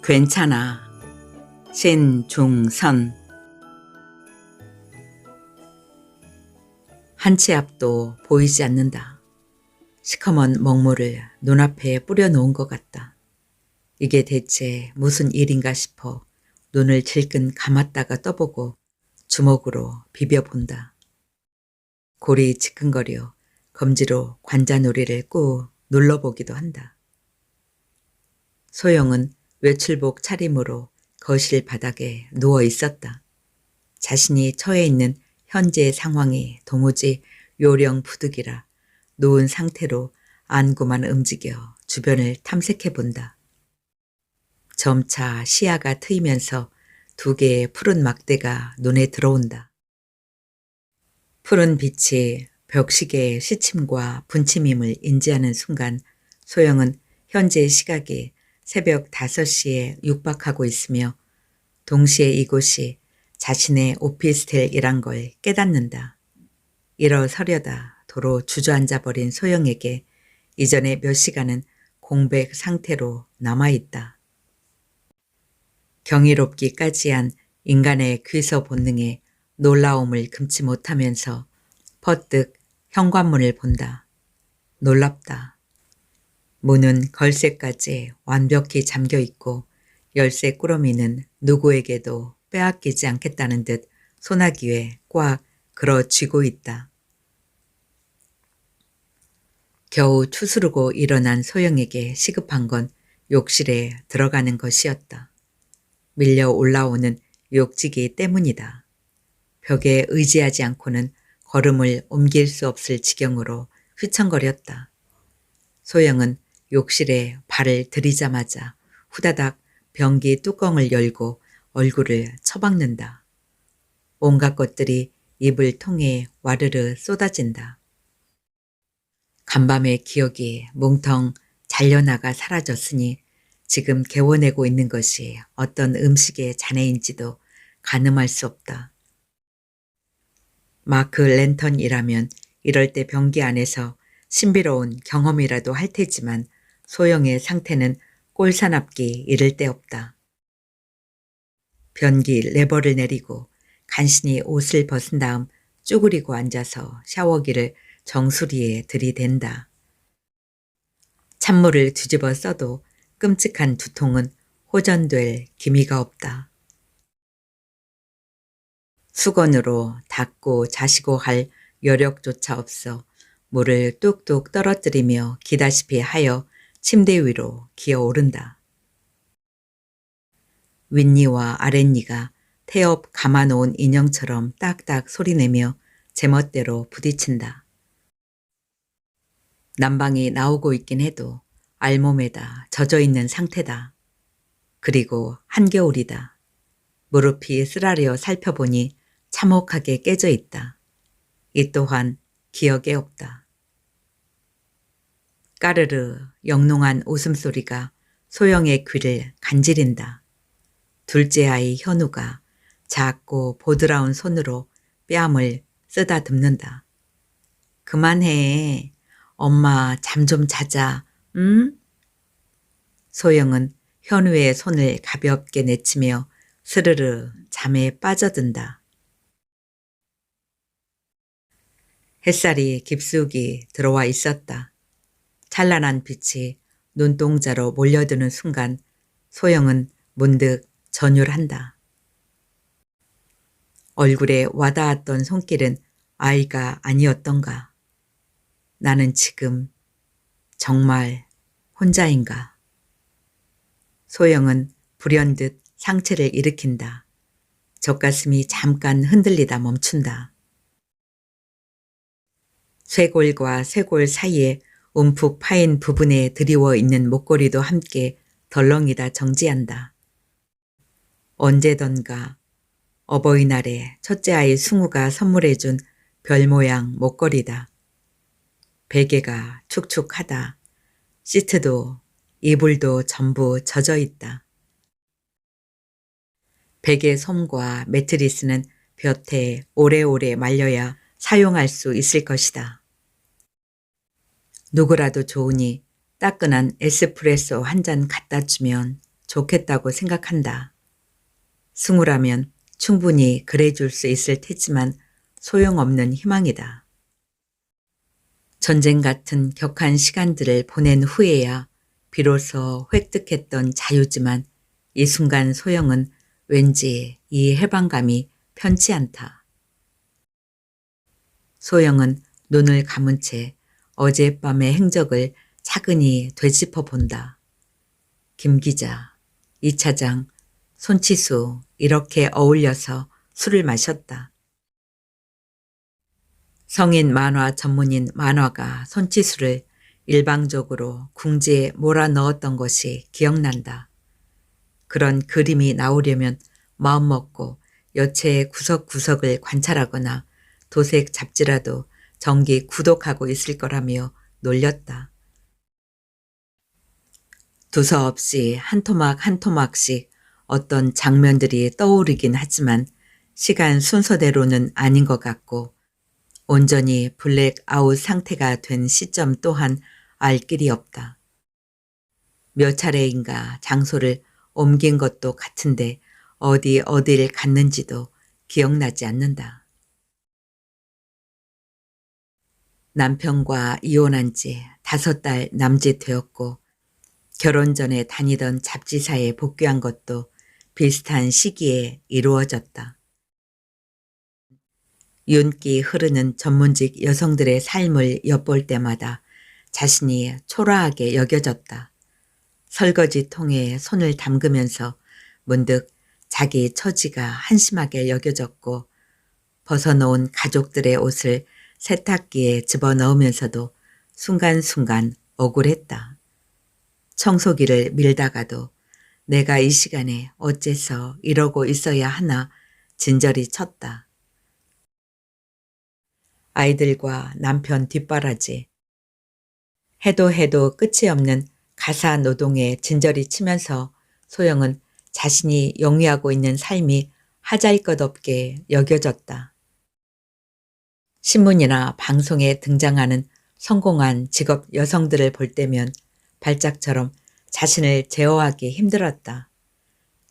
괜찮아. 신중선. 한 치 앞도 보이지 않는다. 시커먼 먹물을 눈앞에 뿌려놓은 것 같다. 이게 대체 무슨 일인가 싶어 눈을 질끈 감았다가 떠보고 주먹으로 비벼본다. 골이 지끈거려 검지로 관자놀이를 꾹 눌러보기도 한다. 소영은 외출복 차림으로 거실 바닥에 누워 있었다. 자신이 처해 있는 현재의 상황이 도무지 요령부득이라 누운 상태로 안구만 움직여 주변을 탐색해 본다. 점차 시야가 트이면서 두 개의 푸른 막대가 눈에 들어온다. 푸른 빛이 벽시계의 시침과 분침임을 인지하는 순간 소영은 현재의 시각이 새벽 5시에 육박하고 있으며 동시에 이곳이 자신의 오피스텔이란 걸 깨닫는다. 일어서려다 도로 주저앉아 버린 소영에게 이전에 몇 시간은 공백 상태로 남아있다. 경이롭기까지 한 인간의 귀서 본능에 놀라움을 금치 못하면서 퍼뜩 현관문을 본다. 놀랍다. 문은 걸쇠까지 완벽히 잠겨있고 열쇠 꾸러미는 누구에게도 빼앗기지 않겠다는 듯 소나기에 꽉 걸어쥐고 있다. 겨우 추스르고 일어난 소영에게 시급한 건 욕실에 들어가는 것이었다. 밀려 올라오는 욕지기 때문이다. 벽에 의지하지 않고는 걸음을 옮길 수 없을 지경으로 휘청거렸다. 소영은 욕실에 발을 들이자마자 후다닥 변기 뚜껑을 열고 얼굴을 처박는다. 온갖 것들이 입을 통해 와르르 쏟아진다. 간밤의 기억이 뭉텅 잘려나가 사라졌으니 지금 개워내고 있는 것이 어떤 음식의 잔해인지도 가늠할 수 없다. 마크 랜턴이라면 이럴 때 변기 안에서 신비로운 경험이라도 할 테지만 소영의 상태는 꼴사납기 이를 데 없다. 변기 레버를 내리고 간신히 옷을 벗은 다음 쭈그리고 앉아서 샤워기를 정수리에 들이댄다. 찬물을 뒤집어 써도 끔찍한 두통은 호전될 기미가 없다. 수건으로 닦고 자시고 할 여력조차 없어 물을 뚝뚝 떨어뜨리며 기다시피 하여 침대 위로 기어오른다. 윗니와 아랫니가 태엽 감아놓은 인형처럼 딱딱 소리내며 제멋대로 부딪힌다. 난방이 나오고 있긴 해도 알몸에다 젖어있는 상태다. 그리고 한겨울이다. 무릎이 쓰라려 살펴보니 참혹하게 깨져 있다. 이 또한 기억에 없다. 까르르 영롱한 웃음소리가 소영의 귀를 간지린다. 둘째 아이 현우가 작고 보드라운 손으로 뺨을 쓰다듬는다. 그만해. 엄마 잠 좀 자자. 응? 소영은 현우의 손을 가볍게 내치며 스르르 잠에 빠져든다. 햇살이 깊숙이 들어와 있었다. 찬란한 빛이 눈동자로 몰려드는 순간 소영은 문득 전율한다. 얼굴에 와닿았던 손길은 아이가 아니었던가. 나는 지금 정말 혼자인가. 소영은 불현듯 상체를 일으킨다. 젖가슴이 잠깐 흔들리다 멈춘다. 쇄골과 쇄골 사이에 움푹 파인 부분에 드리워 있는 목걸이도 함께 덜렁이다 정지한다. 언제던가 어버이날에 첫째 아이 승우가 선물해준 별 모양 목걸이다. 베개가 축축하다. 시트도 이불도 전부 젖어 있다. 베개 솜과 매트리스는 볕에 오래오래 말려야 사용할 수 있을 것이다. 누구라도 좋으니 따끈한 에스프레소 한 잔 갖다 주면 좋겠다고 생각한다. 승우라면 충분히 그래줄 수 있을 테지만 소용없는 희망이다. 전쟁 같은 격한 시간들을 보낸 후에야 비로소 획득했던 자유지만 이 순간 소영은 왠지 이 해방감이 편치 않다. 소영은 눈을 감은 채 어젯밤의 행적을 차근히 되짚어 본다. 김 기자, 이 차장, 손치수 이렇게 어울려서 술을 마셨다. 성인 만화 전문인 만화가 손치수를 일방적으로 궁지에 몰아넣었던 것이 기억난다. 그런 그림이 나오려면 마음먹고 여체의 구석구석을 관찰하거나 도색 잡지라도 정기 구독하고 있을 거라며 놀렸다. 두서없이 한 토막 한 토막씩 어떤 장면들이 떠오르긴 하지만 시간 순서대로는 아닌 것 같고 온전히 블랙아웃 상태가 된 시점 또한 알 길이 없다. 몇 차례인가 장소를 옮긴 것도 같은데 어디를 갔는지도 기억나지 않는다. 남편과 이혼한 지 5달 남짓 되었고 결혼 전에 다니던 잡지사에 복귀한 것도 비슷한 시기에 이루어졌다. 윤기 흐르는 전문직 여성들의 삶을 엿볼 때마다 자신이 초라하게 여겨졌다. 설거지 통에 손을 담그면서 문득 자기 처지가 한심하게 여겨졌고 벗어놓은 가족들의 옷을 세탁기에 집어넣으면서도 순간순간 억울했다. 청소기를 밀다가도 내가 이 시간에 어째서 이러고 있어야 하나 진저리 쳤다. 아이들과 남편 뒷바라지, 해도 끝이 없는 가사 노동에 진저리 치면서 소영은 자신이 영위하고 있는 삶이 하잘것없게 여겨졌다. 신문이나 방송에 등장하는 성공한 직업 여성들을 볼 때면 발작처럼 자신을 제어하기 힘들었다.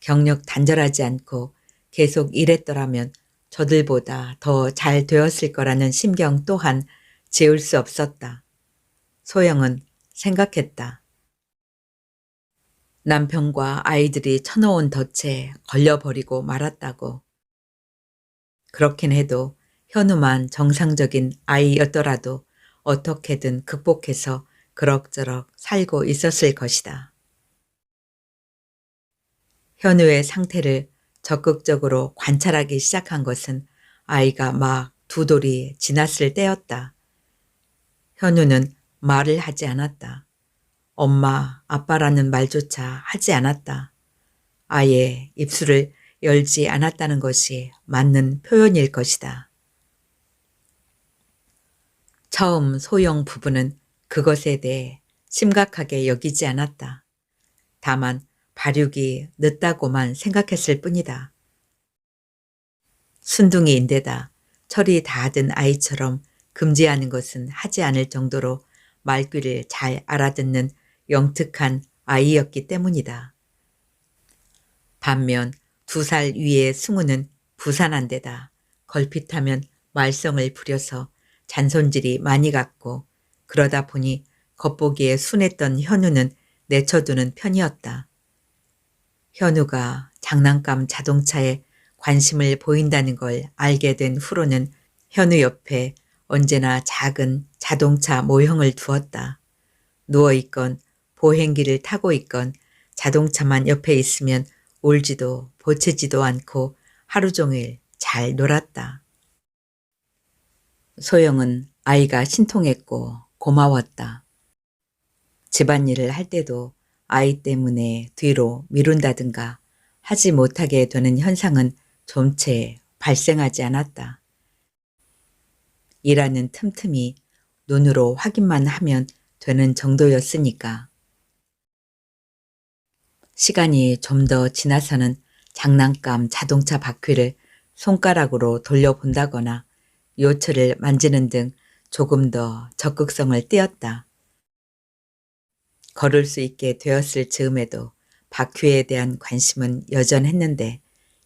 경력 단절하지 않고 계속 일했더라면 저들보다 더 잘 되었을 거라는 심경 또한 지울 수 없었다. 소영은 생각했다. 남편과 아이들이 쳐놓은 덫에 걸려버리고 말았다고. 그렇긴 해도 현우만 정상적인 아이였더라도 어떻게든 극복해서 그럭저럭 살고 있었을 것이다. 현우의 상태를 적극적으로 관찰하기 시작한 것은 아이가 막 2돌이 지났을 때였다. 현우는 말을 하지 않았다. 엄마, 아빠라는 말조차 하지 않았다. 아예 입술을 열지 않았다는 것이 맞는 표현일 것이다. 처음 소영 부부는 그것에 대해 심각하게 여기지 않았다. 다만 발육이 늦다고만 생각했을 뿐이다. 순둥이인데다 철이 다 든 아이처럼 금지하는 것은 하지 않을 정도로 말귀를 잘 알아듣는 영특한 아이였기 때문이다. 반면 2살 위의 승우는 부산한 데다 걸핏하면 말썽을 부려서 잔손질이 많이 갔고 그러다 보니 겉보기에 순했던 현우는 내쳐두는 편이었다. 현우가 장난감 자동차에 관심을 보인다는 걸 알게 된 후로는 현우 옆에 언제나 작은 자동차 모형을 두었다. 누워있건 보행기를 타고 있건 자동차만 옆에 있으면 울지도 보채지도 않고 하루 종일 잘 놀았다. 소영은 아이가 신통했고 고마웠다. 집안일을 할 때도 아이 때문에 뒤로 미룬다든가 하지 못하게 되는 현상은 좀채 발생하지 않았다. 일하는 틈틈이 눈으로 확인만 하면 되는 정도였으니까. 시간이 좀 더 지나서는 장난감 자동차 바퀴를 손가락으로 돌려본다거나 요철을 만지는 등 조금 더 적극성을 띄었다. 걸을 수 있게 되었을 즈음에도 바퀴에 대한 관심은 여전했는데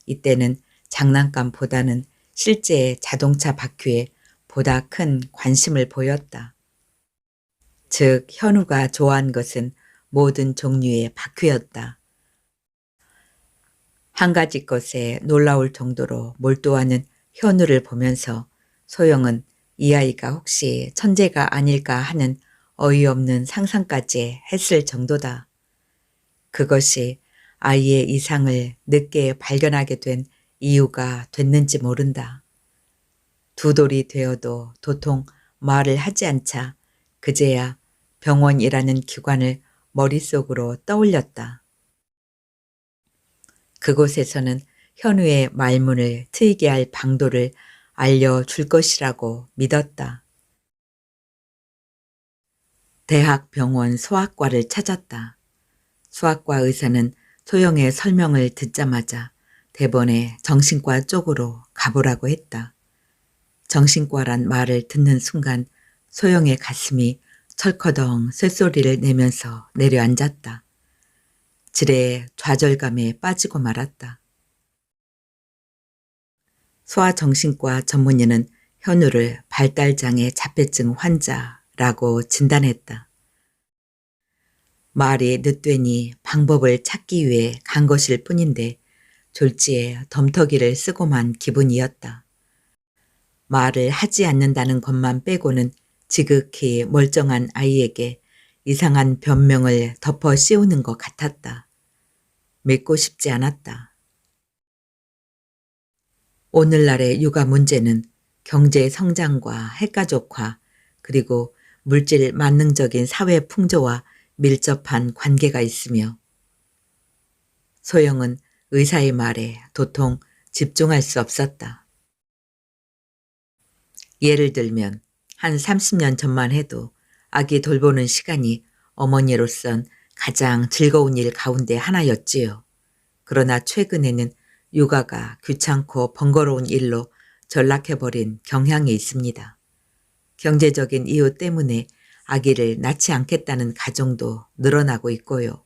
이때는 장난감보다는 실제 자동차 바퀴에 보다 큰 관심을 보였다. 즉 현우가 좋아한 것은 모든 종류의 바퀴였다. 한 가지 것에 놀라울 정도로 몰두하는 현우를 보면서 소영은 이 아이가 혹시 천재가 아닐까 하는 어이없는 상상까지 했을 정도다. 그것이 아이의 이상을 늦게 발견하게 된 이유가 됐는지 모른다. 두 돌이 되어도 도통 말을 하지 않자 그제야 병원이라는 기관을 머릿속으로 떠올렸다. 그곳에서는 현우의 말문을 트이게 할 방도를 알려줄 것이라고 믿었다. 대학병원 소아과를 찾았다. 소아과 의사는 소영의 설명을 듣자마자 대번에 정신과 쪽으로 가보라고 했다. 정신과란 말을 듣는 순간 소영의 가슴이 철커덩 쇳소리를 내면서 내려앉았다. 지레 좌절감에 빠지고 말았다. 소아정신과 전문의는 현우를 발달장애 자폐증 환자라고 진단했다. 말이 늦되니 방법을 찾기 위해 간 것일 뿐인데 졸지에 덤터기를 쓰고만 기분이었다. 말을 하지 않는다는 것만 빼고는 지극히 멀쩡한 아이에게 이상한 변명을 덮어 씌우는 것 같았다. 믿고 싶지 않았다. 오늘날의 육아 문제는 경제 성장과 핵가족화 그리고 물질 만능적인 사회 풍조와 밀접한 관계가 있으며 소영은 의사의 말에 도통 집중할 수 없었다. 예를 들면 한 30년 전만 해도 아기 돌보는 시간이 어머니로선 가장 즐거운 일 가운데 하나였지요. 그러나 최근에는 육아가 귀찮고 번거로운 일로 전락해버린 경향이 있습니다. 경제적인 이유 때문에 아기를 낳지 않겠다는 가정도 늘어나고 있고요.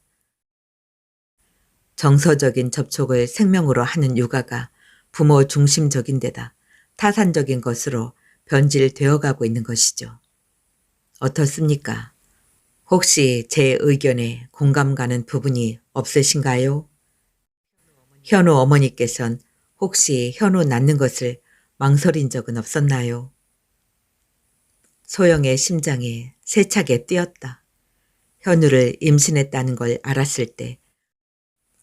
정서적인 접촉을 생명으로 하는 육아가 부모 중심적인 데다 타산적인 것으로 변질되어 가고 있는 것이죠. 어떻습니까? 혹시 제 의견에 공감 가는 부분이 없으신가요? 현우 어머니께선 혹시 현우 낳는 것을 망설인 적은 없었나요? 소영의 심장이 세차게 뛰었다. 현우를 임신했다는 걸 알았을 때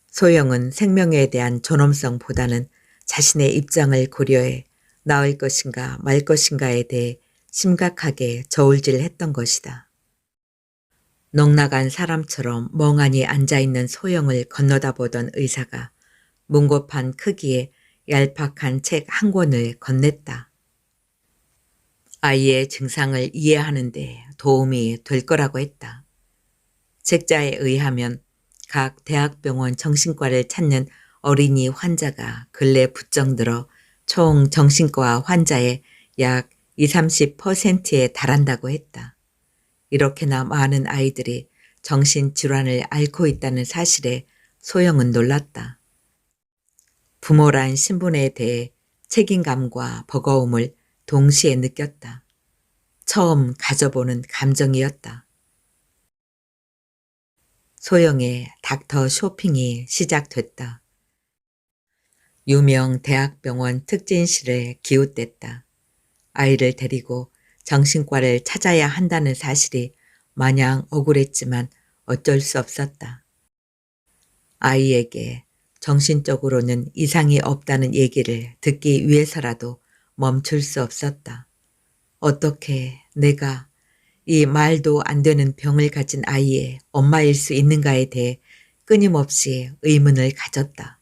소영은 생명에 대한 존엄성보다는 자신의 입장을 고려해 낳을 것인가 말 것인가에 대해 심각하게 저울질했던 것이다. 넋나간 사람처럼 멍하니 앉아있는 소영을 건너다 보던 의사가 문고판 크기의 얄팍한 책 한 권을 건넸다. 아이의 증상을 이해하는 데 도움이 될 거라고 했다. 책자에 의하면 각 대학병원 정신과를 찾는 어린이 환자가 근래 부쩍 늘어 총 정신과 환자의 약 20~30%에 달한다고 했다. 이렇게나 많은 아이들이 정신질환을 앓고 있다는 사실에 소영은 놀랐다. 부모란 신분에 대해 책임감과 버거움을 동시에 느꼈다. 처음 가져보는 감정이었다. 소영의 닥터 쇼핑이 시작됐다. 유명 대학병원 특진실에 기웃댔다. 아이를 데리고 정신과를 찾아야 한다는 사실이 마냥 억울했지만 어쩔 수 없었다. 아이에게 정신적으로는 이상이 없다는 얘기를 듣기 위해서라도 멈출 수 없었다. 어떻게 내가 이 말도 안 되는 병을 가진 아이의 엄마일 수 있는가에 대해 끊임없이 의문을 가졌다.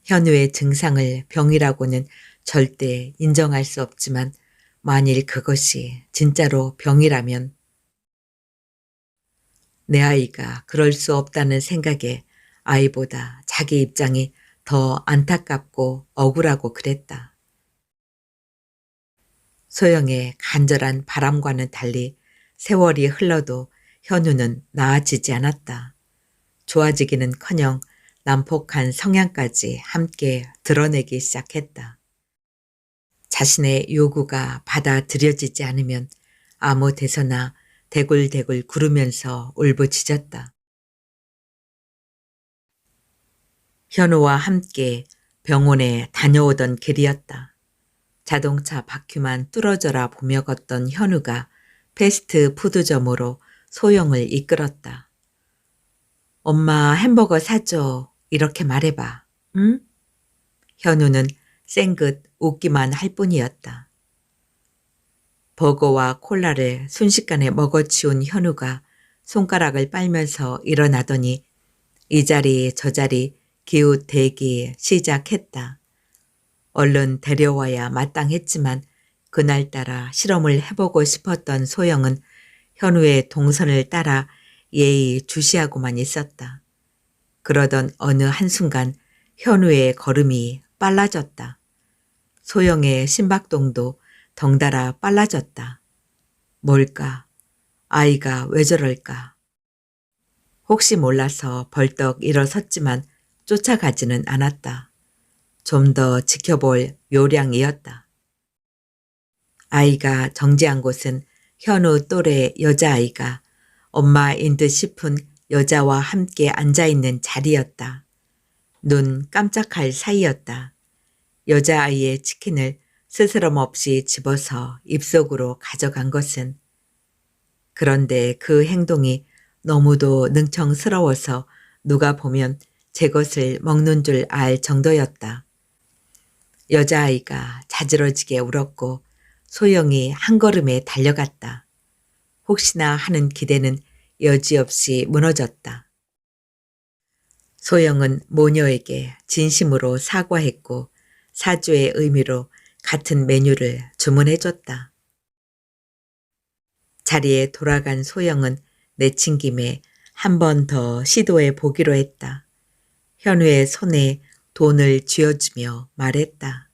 현우의 증상을 병이라고는 절대 인정할 수 없지만 만일 그것이 진짜로 병이라면 내 아이가 그럴 수 없다는 생각에 아이보다 자기 입장이 더 안타깝고 억울하고 그랬다. 소영의 간절한 바람과는 달리 세월이 흘러도 현우는 나아지지 않았다. 좋아지기는커녕 난폭한 성향까지 함께 드러내기 시작했다. 자신의 요구가 받아들여지지 않으면 아무 데서나 대굴대굴 구르면서 울부짖었다. 현우와 함께 병원에 다녀오던 길이었다. 자동차 바퀴만 뚫어져라 보며 걷던 현우가 패스트푸드점으로 소영을 이끌었다. 엄마 햄버거 사줘. 이렇게 말해봐. 응? 현우는 쌩긋 웃기만 할 뿐이었다. 버거와 콜라를 순식간에 먹어치운 현우가 손가락을 빨면서 일어나더니 이 자리 저 자리 기웃대기 시작했다. 얼른 데려와야 마땅했지만 그날따라 실험을 해보고 싶었던 소영은 현우의 동선을 따라 예의주시하고만 있었다. 그러던 어느 한순간 현우의 걸음이 빨라졌다. 소영의 심박동도 덩달아 빨라졌다. 뭘까? 아이가 왜 저럴까? 혹시 몰라서 벌떡 일어섰지만 쫓아가지는 않았다. 좀 더 지켜볼 요량이었다. 아이가 정지한 곳은 현우 또래 여자아이가 엄마인 듯 싶은 여자와 함께 앉아있는 자리였다. 눈 깜짝할 사이였다. 여자아이의 치킨을 스스럼 없이 집어서 입속으로 가져간 것은. 그런데 그 행동이 너무도 능청스러워서 누가 보면 제 것을 먹는 줄 알 정도였다. 여자아이가 자지러지게 울었고 소영이 한 걸음에 달려갔다. 혹시나 하는 기대는 여지없이 무너졌다. 소영은 모녀에게 진심으로 사과했고 사죄의 의미로 같은 메뉴를 주문해줬다. 자리에 돌아간 소영은 내친김에 한 번 더 시도해 보기로 했다. 현우의 손에 돈을 쥐어주며 말했다.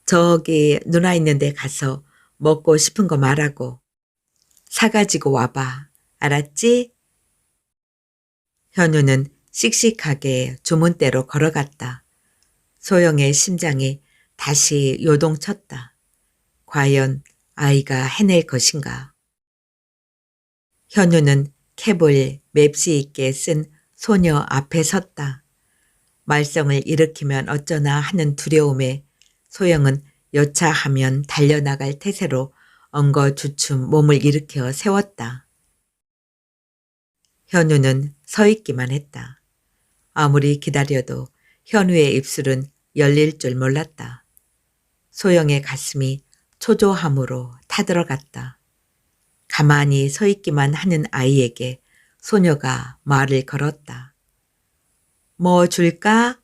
저기 누나 있는데 가서 먹고 싶은 거 말하고 사가지고 와봐. 알았지? 현우는 씩씩하게 주문대로 걸어갔다. 소영의 심장이 다시 요동쳤다. 과연 아이가 해낼 것인가? 현우는 캡을 맵시 있게 쓴 소녀 앞에 섰다. 말썽을 일으키면 어쩌나 하는 두려움에 소영은 여차하면 달려나갈 태세로 엉거주춤 몸을 일으켜 세웠다. 현우는 서 있기만 했다. 아무리 기다려도 현우의 입술은 열릴 줄 몰랐다. 소영의 가슴이 초조함으로 타들어갔다. 가만히 서 있기만 하는 아이에게 소녀가 말을 걸었다. 뭐 줄까?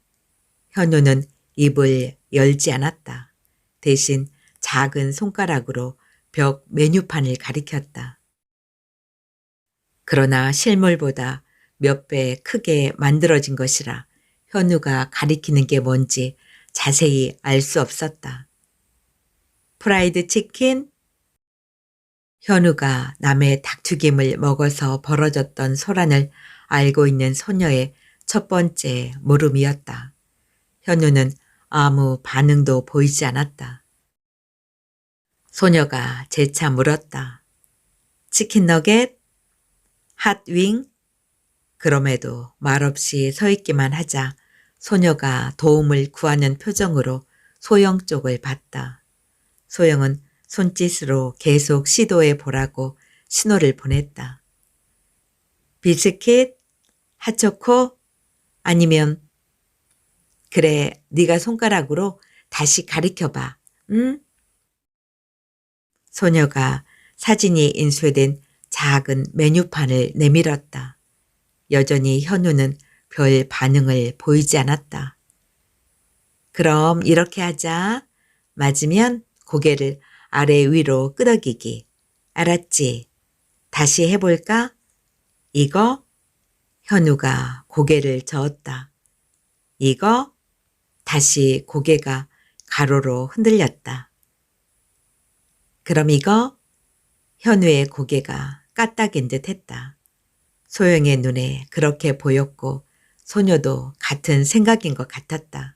현우는 입을 열지 않았다. 대신 작은 손가락으로 벽 메뉴판을 가리켰다. 그러나 실물보다 몇 배 크게 만들어진 것이라 현우가 가리키는 게 뭔지 자세히 알 수 없었다. 프라이드 치킨? 현우가 남의 닭튀김을 먹어서 벌어졌던 소란을 알고 있는 소녀의 첫 번째 물음이었다. 현우는 아무 반응도 보이지 않았다. 소녀가 재차 물었다. 치킨 너겟? 핫윙? 그럼에도 말없이 서 있기만 하자 소녀가 도움을 구하는 표정으로 소영 쪽을 봤다. 소영은 손짓으로 계속 시도해 보라고 신호를 보냈다. 비스킷? 핫초코? 아니면 그래, 네가 손가락으로 다시 가리켜봐. 응? 소녀가 사진이 인쇄된 작은 메뉴판을 내밀었다. 여전히 현우는 별 반응을 보이지 않았다. 그럼 이렇게 하자. 맞으면 고개를 아래 위로 끄덕이기. 알았지? 다시 해볼까? 이거? 현우가 고개를 저었다. 이거? 다시 고개가 가로로 흔들렸다. 그럼 이거? 현우의 고개가 까딱인 듯 했다. 소영의 눈에 그렇게 보였고 소녀도 같은 생각인 것 같았다.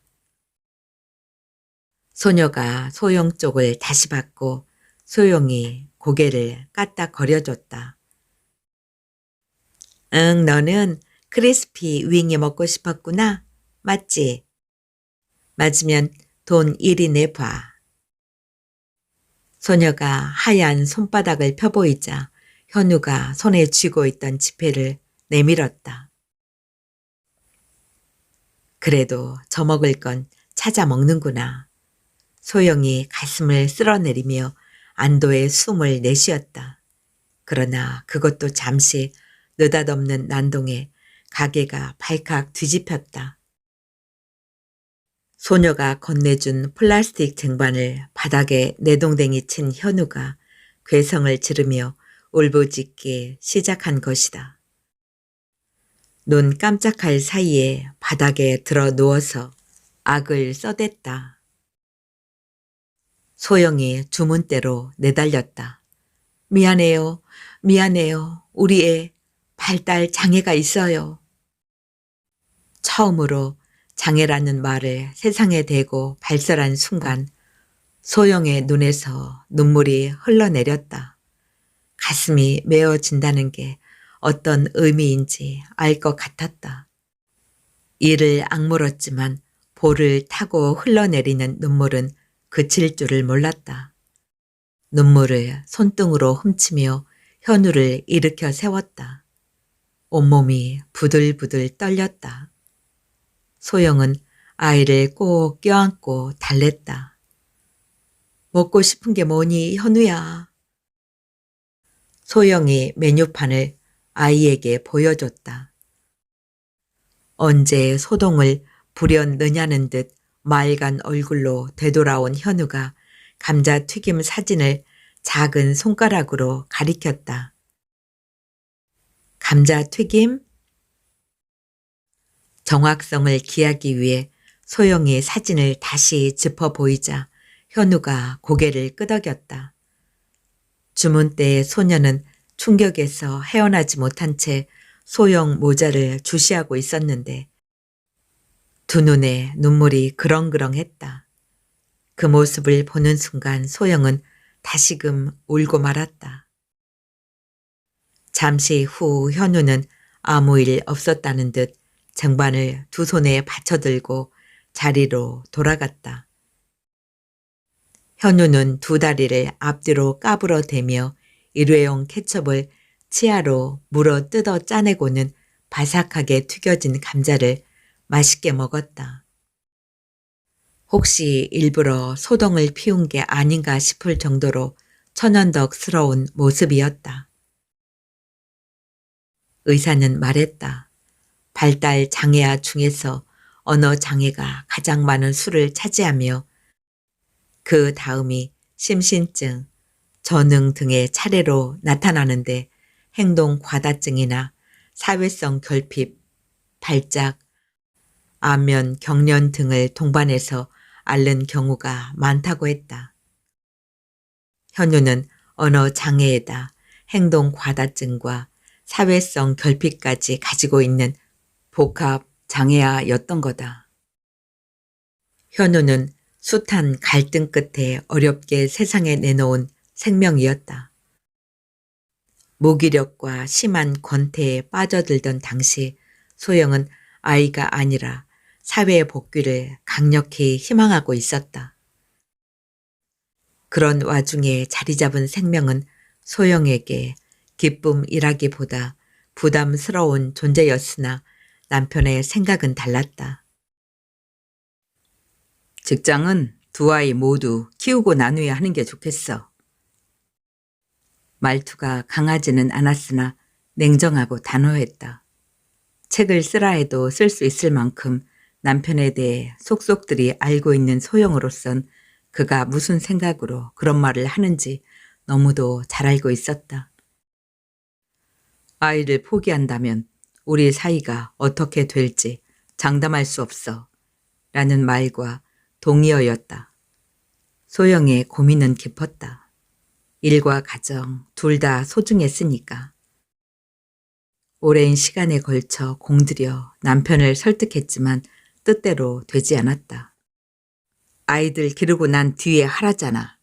소녀가 소영 쪽을 다시 봤고 소영이 고개를 까딱거려줬다. 응, 너는 크리스피 윙이 먹고 싶었구나. 맞지? 맞으면 돈 1이 내봐. 소녀가 하얀 손바닥을 펴보이자 현우가 손에 쥐고 있던 지폐를 내밀었다. 그래도 저 먹을 건 찾아 먹는구나. 소영이 가슴을 쓸어내리며 안도의 숨을 내쉬었다. 그러나 그것도 잠시 느닷없는 난동에 가게가 발칵 뒤집혔다. 소녀가 건네준 플라스틱 쟁반을 바닥에 내동댕이 친 현우가 괴성을 지르며 울부짖기 시작한 것이다. 눈 깜짝할 사이에 바닥에 들어 누워서 악을 써댔다. 소영이 주문대로 내달렸다. 미안해요. 미안해요. 우리 애 발달 장애가 있어요. 처음으로 장애라는 말을 세상에 대고 발설한 순간 소영의 눈에서 눈물이 흘러내렸다. 가슴이 메어진다는 게 어떤 의미인지 알 것 같았다. 이를 악물었지만 볼을 타고 흘러내리는 눈물은 그칠 줄을 몰랐다. 눈물을 손등으로 훔치며 현우를 일으켜 세웠다. 온몸이 부들부들 떨렸다. 소영은 아이를 꼭 껴안고 달랬다. 먹고 싶은 게 뭐니, 현우야? 소영이 메뉴판을 아이에게 보여줬다. 언제 소동을 부렸느냐는 듯 맑은 얼굴로 되돌아온 현우가 감자튀김 사진을 작은 손가락으로 가리켰다. 감자튀김? 정확성을 기하기 위해 소영이 사진을 다시 짚어 보이자 현우가 고개를 끄덕였다. 주문대의 소녀는 충격에서 헤어나지 못한 채 소영 모자를 주시하고 있었는데 두 눈에 눈물이 그렁그렁했다. 그 모습을 보는 순간 소영은 다시금 울고 말았다. 잠시 후 현우는 아무 일 없었다는 듯 쟁반을 두 손에 받쳐들고 자리로 돌아갔다. 현우는 두 다리를 앞뒤로 까불어 대며 일회용 케첩을 치아로 물어 뜯어 짜내고는 바삭하게 튀겨진 감자를 맛있게 먹었다. 혹시 일부러 소동을 피운 게 아닌가 싶을 정도로 천연덕스러운 모습이었다. 의사는 말했다. 발달 장애아 중에서 언어 장애가 가장 많은 수를 차지하며 그 다음이 심신증, 전응 등의 차례로 나타나는데 행동 과다증이나 사회성 결핍, 발작, 안면 경련 등을 동반해서 앓는 경우가 많다고 했다. 현우는 언어 장애에다 행동 과다증과 사회성 결핍까지 가지고 있는 복합 장애아였던 거다. 현우는 숱한 갈등 끝에 어렵게 세상에 내놓은 생명이었다. 무기력과 심한 권태에 빠져들던 당시 소영은 아이가 아니라 사회 복귀를 강력히 희망하고 있었다. 그런 와중에 자리 잡은 생명은 소영에게 기쁨이라기보다 부담스러운 존재였으나 남편의 생각은 달랐다. 직장은 두 아이 모두 키우고 나누어야 하는 게 좋겠어. 말투가 강하지는 않았으나 냉정하고 단호했다. 책을 쓰라 해도 쓸 수 있을 만큼 남편에 대해 속속들이 알고 있는 소영으로선 그가 무슨 생각으로 그런 말을 하는지 너무도 잘 알고 있었다. 아이를 포기한다면 우리 사이가 어떻게 될지 장담할 수 없어 라는 말과 동의어였다. 소영의 고민은 깊었다. 일과 가정 둘 다 소중했으니까. 오랜 시간에 걸쳐 공들여 남편을 설득했지만 뜻대로 되지 않았다. 아이들 기르고 난 뒤에 하라잖아.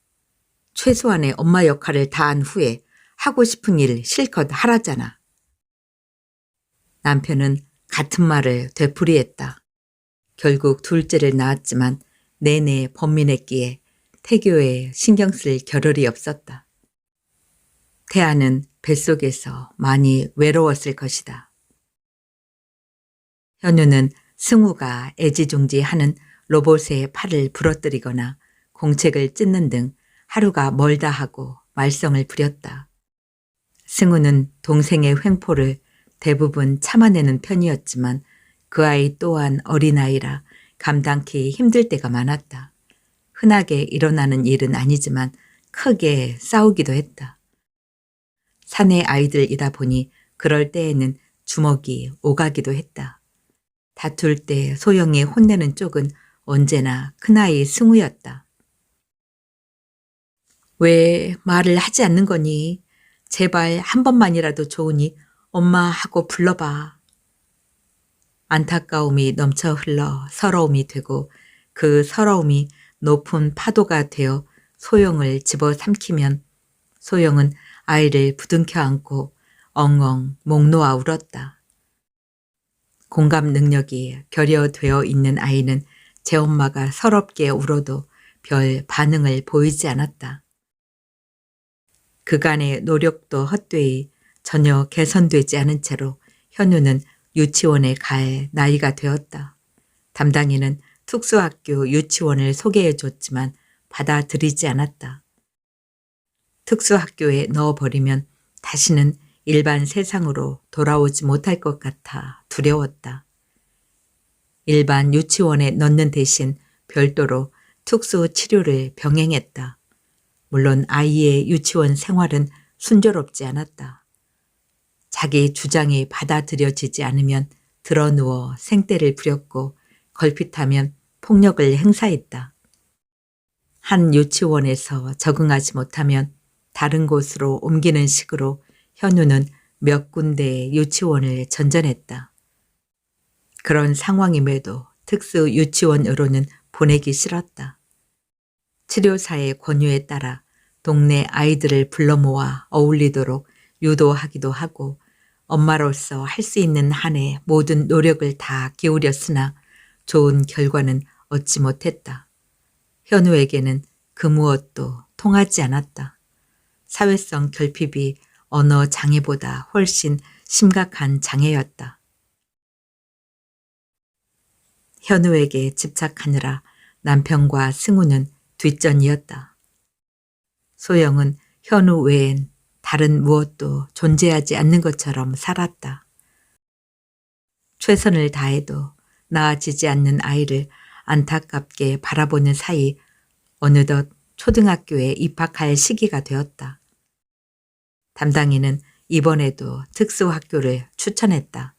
최소한의 엄마 역할을 다한 후에 하고 싶은 일 실컷 하라잖아. 남편은 같은 말을 되풀이했다. 결국 둘째를 낳았지만 내내 번민했기에 태교에 신경 쓸 겨를이 없었다. 태아는 뱃속에서 많이 외로웠을 것이다. 현우는 승우가 애지중지하는 로봇의 팔을 부러뜨리거나 공책을 찢는 등 하루가 멀다 하고 말썽을 부렸다. 승우는 동생의 횡포를 대부분 참아내는 편이었지만 그 아이 또한 어린아이라 감당기 힘들 때가 많았다. 흔하게 일어나는 일은 아니지만 크게 싸우기도 했다. 사내 아이들이다 보니 그럴 때에는 주먹이 오가기도 했다. 다툴 때 소영이 혼내는 쪽은 언제나 큰아이 승우였다. 왜 말을 하지 않는 거니? 제발 한 번만이라도 좋으니 엄마 하고 불러봐. 안타까움이 넘쳐 흘러 서러움이 되고 그 서러움이 높은 파도가 되어 소영을 집어삼키면 소영은 아이를 부둥켜 안고 엉엉 목 놓아 울었다. 공감 능력이 결여되어 있는 아이는 제 엄마가 서럽게 울어도 별 반응을 보이지 않았다. 그간의 노력도 헛되이 전혀 개선되지 않은 채로 현우는 유치원에 갈 나이가 되었다. 담당이는 특수학교 유치원을 소개해 줬지만 받아들이지 않았다. 특수학교에 넣어버리면 다시는 일반 세상으로 돌아오지 못할 것 같아 두려웠다. 일반 유치원에 넣는 대신 별도로 특수 치료를 병행했다. 물론 아이의 유치원 생활은 순조롭지 않았다. 자기 주장이 받아들여지지 않으면 드러누워 생떼를 부렸고 걸핏하면 폭력을 행사했다. 한 유치원에서 적응하지 못하면 다른 곳으로 옮기는 식으로 현우는 몇 군데의 유치원을 전전했다. 그런 상황임에도 특수 유치원으로는 보내기 싫었다. 치료사의 권유에 따라 동네 아이들을 불러 모아 어울리도록 유도하기도 하고 엄마로서 할 수 있는 한의 모든 노력을 다 기울였으나 좋은 결과는 얻지 못했다. 현우에게는 그 무엇도 통하지 않았다. 사회성 결핍이 언어 장애보다 훨씬 심각한 장애였다. 현우에게 집착하느라 남편과 승우는 뒷전이었다. 소영은 현우 외엔 다른 무엇도 존재하지 않는 것처럼 살았다. 최선을 다해도 나아지지 않는 아이를 안타깝게 바라보는 사이 어느덧 초등학교에 입학할 시기가 되었다. 담당이는 이번에도 특수학교를 추천했다.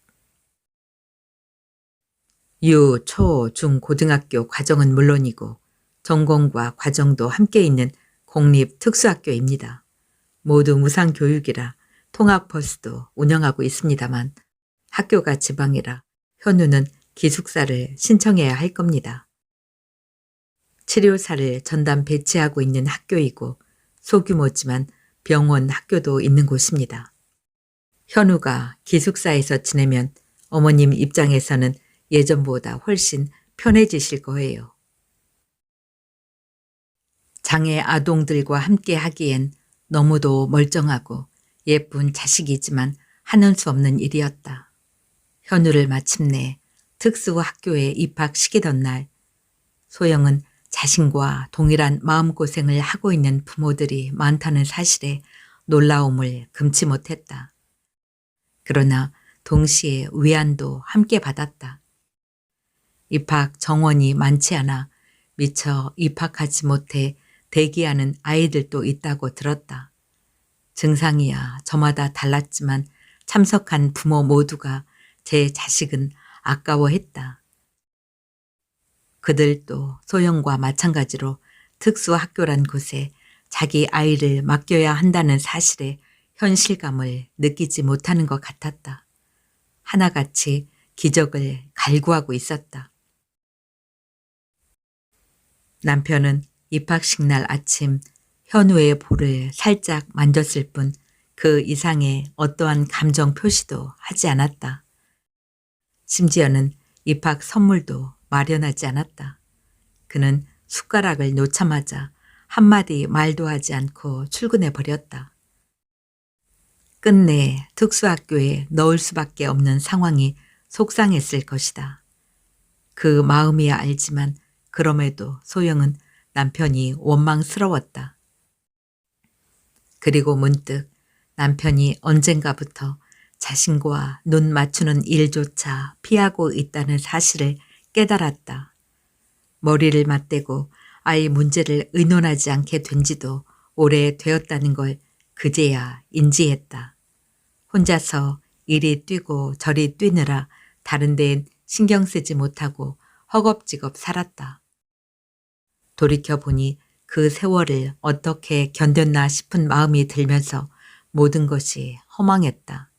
유, 초, 중, 고등학교 과정은 물론이고 전공과 과정도 함께 있는 공립 특수학교입니다. 모두 무상교육이라 통학버스도 운영하고 있습니다만 학교가 지방이라 현우는 기숙사를 신청해야 할 겁니다. 치료사를 전담 배치하고 있는 학교이고 소규모지만 병원 학교도 있는 곳입니다. 현우가 기숙사에서 지내면 어머님 입장에서는 예전보다 훨씬 편해지실 거예요. 장애 아동들과 함께 하기엔 너무도 멀쩡하고 예쁜 자식이지만 하는 수 없는 일이었다. 현우를 마침내 특수학교에 입학시키던 날 소영은 자신과 동일한 마음고생을 하고 있는 부모들이 많다는 사실에 놀라움을 금치 못했다. 그러나 동시에 위안도 함께 받았다. 입학 정원이 많지 않아 미처 입학하지 못해 대기하는 아이들도 있다고 들었다. 증상이야 저마다 달랐지만 참석한 부모 모두가 제 자식은 아까워했다. 그들도 소영과 마찬가지로 특수학교란 곳에 자기 아이를 맡겨야 한다는 사실에 현실감을 느끼지 못하는 것 같았다. 하나같이 기적을 갈구하고 있었다. 남편은 입학식 날 아침 현우의 볼을 살짝 만졌을 뿐 그 이상의 어떠한 감정 표시도 하지 않았다. 심지어는 입학 선물도 마련하지 않았다. 그는 숟가락을 놓자마자 한마디 말도 하지 않고 출근해 버렸다. 끝내 특수학교에 넣을 수밖에 없는 상황이 속상했을 것이다. 그 마음이야 알지만 그럼에도 소영은 남편이 원망스러웠다. 그리고 문득 남편이 언젠가부터 자신과 눈 맞추는 일조차 피하고 있다는 사실을 깨달았다. 머리를 맞대고 아이 문제를 의논하지 않게 된 지도 오래 되었다는 걸 그제야 인지했다. 혼자서 이리 뛰고 저리 뛰느라 다른 데엔 신경 쓰지 못하고 허겁지겁 살았다. 돌이켜보니 그 세월을 어떻게 견뎠나 싶은 마음이 들면서 모든 것이 허망했다.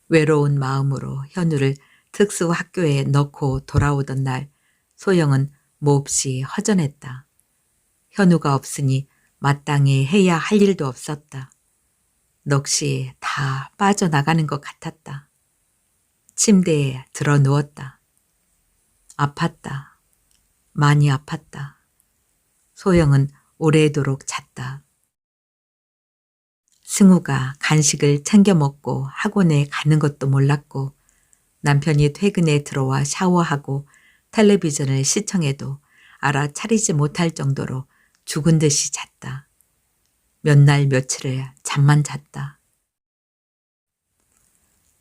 외로운 마음으로 현우를 특수학교에 넣고 돌아오던 날 소영은 몹시 허전했다. 현우가 없으니 마땅히 해야 할 일도 없었다. 넋이 다 빠져나가는 것 같았다. 침대에 들어 누웠다. 아팠다. 많이 아팠다. 소영은 오래도록 잤다. 승우가 간식을 챙겨 먹고 학원에 가는 것도 몰랐고 남편이 퇴근에 들어와 샤워하고 텔레비전을 시청해도 알아차리지 못할 정도로 죽은 듯이 잤다. 몇 날 며칠을 잠만 잤다.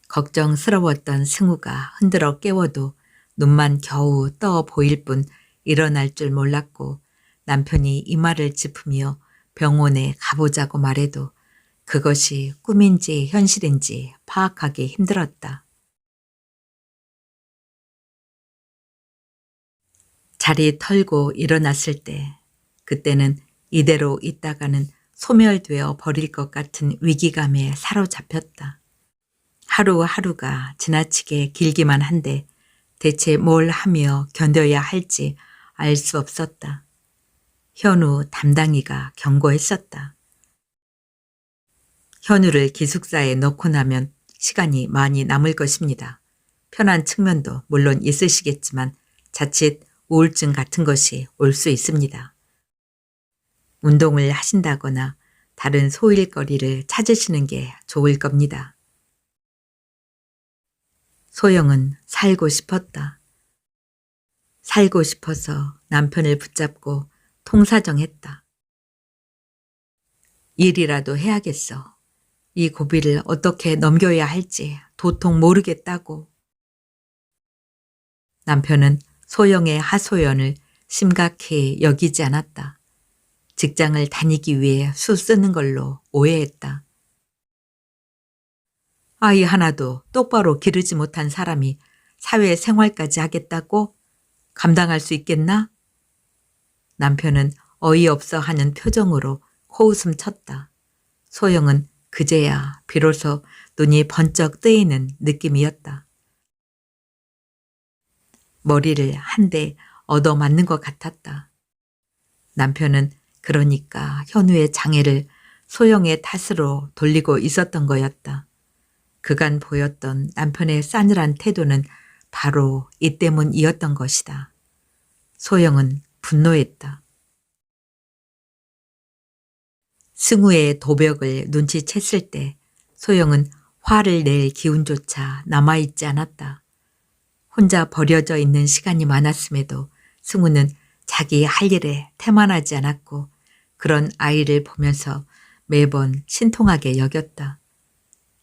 걱정스러웠던 승우가 흔들어 깨워도 눈만 겨우 떠 보일 뿐 일어날 줄 몰랐고 남편이 이마를 짚으며 병원에 가보자고 말해도 그것이 꿈인지 현실인지 파악하기 힘들었다. 자리 털고 일어났을 때 그때는 이대로 있다가는 소멸되어 버릴 것 같은 위기감에 사로잡혔다. 하루하루가 지나치게 길기만 한데 대체 뭘 하며 견뎌야 할지 알 수 없었다. 현우 담당이가 경고했었다. 현우를 기숙사에 넣고 나면 시간이 많이 남을 것입니다. 편한 측면도 물론 있으시겠지만 자칫 우울증 같은 것이 올 수 있습니다. 운동을 하신다거나 다른 소일거리를 찾으시는 게 좋을 겁니다. 소영은 살고 싶었다. 살고 싶어서 남편을 붙잡고 통사정했다. 일이라도 해야겠어. 이 고비를 어떻게 넘겨야 할지 도통 모르겠다고. 남편은 소영의 하소연을 심각히 여기지 않았다. 직장을 다니기 위해 수 쓰는 걸로 오해했다. 아이 하나도 똑바로 기르지 못한 사람이 사회생활까지 하겠다고? 감당할 수 있겠나? 남편은 어이없어 하는 표정으로 코웃음 쳤다. 소영은 그제야 비로소 눈이 번쩍 뜨이는 느낌이었다. 머리를 한 대 얻어맞는 것 같았다. 남편은 그러니까 현우의 장애를 소영의 탓으로 돌리고 있었던 거였다. 그간 보였던 남편의 싸늘한 태도는 바로 이 때문이었던 것이다. 소영은 분노했다. 승우의 도벽을 눈치챘을 때 소영은 화를 낼 기운조차 남아있지 않았다. 혼자 버려져 있는 시간이 많았음에도 승우는 자기 할 일에 태만하지 않았고 그런 아이를 보면서 매번 신통하게 여겼다.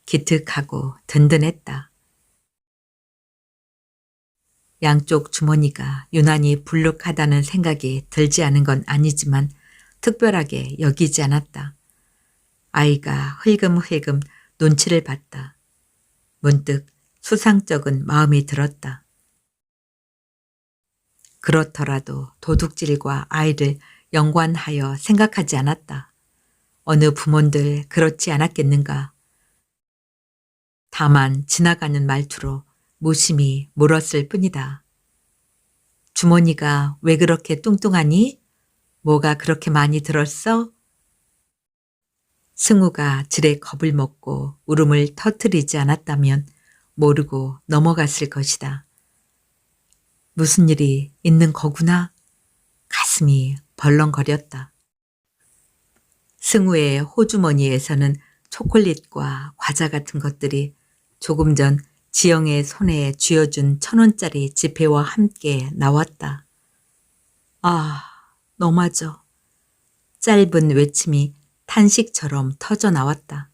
기특하고 든든했다. 양쪽 주머니가 유난히 불룩하다는 생각이 들지 않은 건 아니지만 특별하게 여기지 않았다. 아이가 흘금흘금 눈치를 봤다. 문득 수상쩍은 마음이 들었다. 그렇더라도 도둑질과 아이를 연관하여 생각하지 않았다. 어느 부모들 그렇지 않았겠는가. 다만 지나가는 말투로 무심히 물었을 뿐이다. 주머니가 왜 그렇게 뚱뚱하니? 뭐가 그렇게 많이 들었어? 승우가 지레 겁을 먹고 울음을 터뜨리지 않았다면 모르고 넘어갔을 것이다. 무슨 일이 있는 거구나. 가슴이 벌렁거렸다. 승우의 호주머니에서는 초콜릿과 과자 같은 것들이 조금 전 지영의 손에 쥐어준 1,000원짜리 지폐와 함께 나왔다. 아, 너마저. 짧은 외침이 탄식처럼 터져 나왔다.